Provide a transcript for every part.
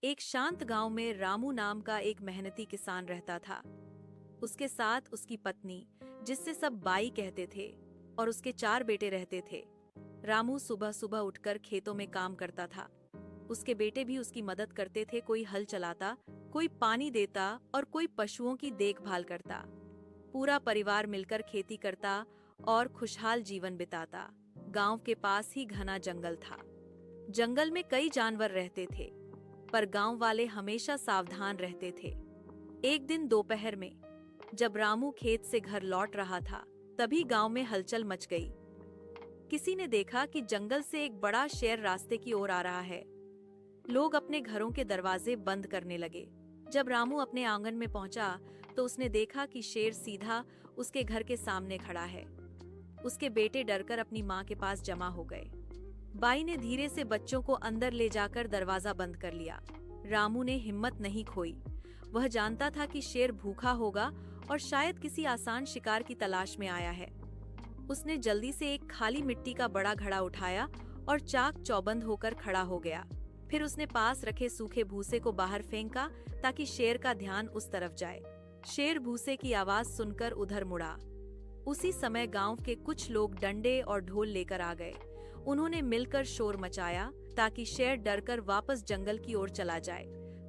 एक शांत गांव में रामू नाम का एक मेहनती किसान रहता था। उसके साथ उसकी पत्नी, जिससे सब बाई कहते थे, और उसके 4 बेटे रहते थे। रामू सुबह सुबह उठकर खेतों में काम करता था। उसके बेटे भी उसकी मदद करते थे। कोई हल चलाता, कोई पानी देता और कोई पशुओं की देखभाल करता। पूरा परिवार मिलकर खेती करता और खुशहाल जीवन बिताता। गांव के पास ही घना जंगल था। जंगल में कई जानवर रहते थे, पर गांव वाले हमेशा सावधान रहते थे। एक दिन दोपहर में जब रामू खेत से घर लौट रहा था, तभी गांव में हलचल मच गई। किसी ने देखा कि जंगल से एक बड़ा शेर रास्ते की ओर आ रहा है। लोग अपने घरों के दरवाजे बंद करने लगे। जब रामू अपने आंगन में पहुंचा तो उसने देखा कि शेर सीधा उसके घर के सामने खड़ा है। उसके बेटे डरकर अपनी माँ के पास जमा हो गए। बाई ने धीरे से बच्चों को अंदर ले जाकर दरवाजा बंद कर लिया। रामू ने हिम्मत नहीं खोई। वह जानता था कि शेर भूखा होगा और शायद किसी आसान शिकार की तलाश में आया है। उसने जल्दी से एक खाली मिट्टी का बड़ा घड़ा उठाया और चाक चौबंद होकर खड़ा हो गया। फिर उसने पास रखे सूखे भूसे को बाहर फेंका ताकि शेर का ध्यान उस तरफ जाए। शेर भूसे की आवाज सुनकर उधर मुड़ा। उसी समय गांव के कुछ लोग डंडे और ढोल लेकर आ गए। उन्होंने मिलकर शोर मचाया ताकि शेर डरकर वापस जंगल की ओर चला जाए।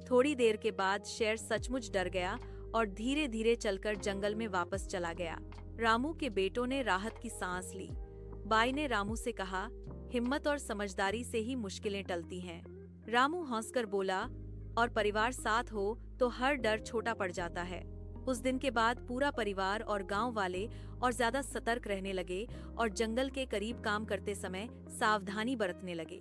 थोड़ी देर के बाद शेर सचमुच डर गया और धीरे धीरे चलकर जंगल में वापस चला गया। रामू के बेटों ने राहत की सांस ली। बाई ने रामू से कहा, हिम्मत और समझदारी से ही मुश्किलें टलती हैं। रामू हंसकर बोला, और परिवार साथ हो तो हर डर छोटा पड़ जाता है। उस दिन के बाद पूरा परिवार और गांव वाले और ज्यादा सतर्क रहने लगे और जंगल के करीब काम करते समय सावधानी बरतने लगे।